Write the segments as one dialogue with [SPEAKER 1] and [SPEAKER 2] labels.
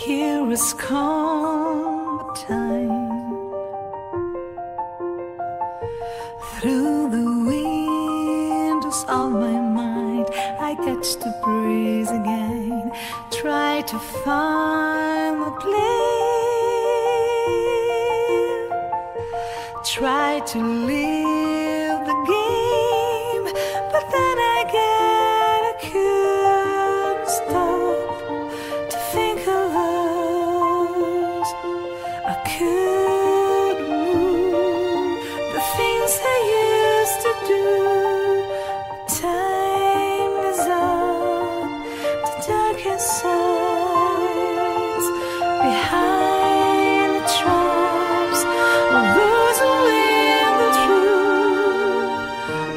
[SPEAKER 1] Here is calm time. Through the windows of my mind, I catch the breeze again. Try to find the place. Try to live the game, but then again I couldn't stop to think of us. I couldn't move the things I used to do. Time is up, the darkest sides behind the traps of those who live the truth.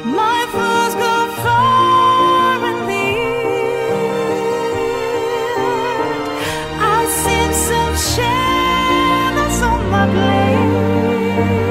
[SPEAKER 1] My thoughts go far and near. I've seen some shadows on my blade.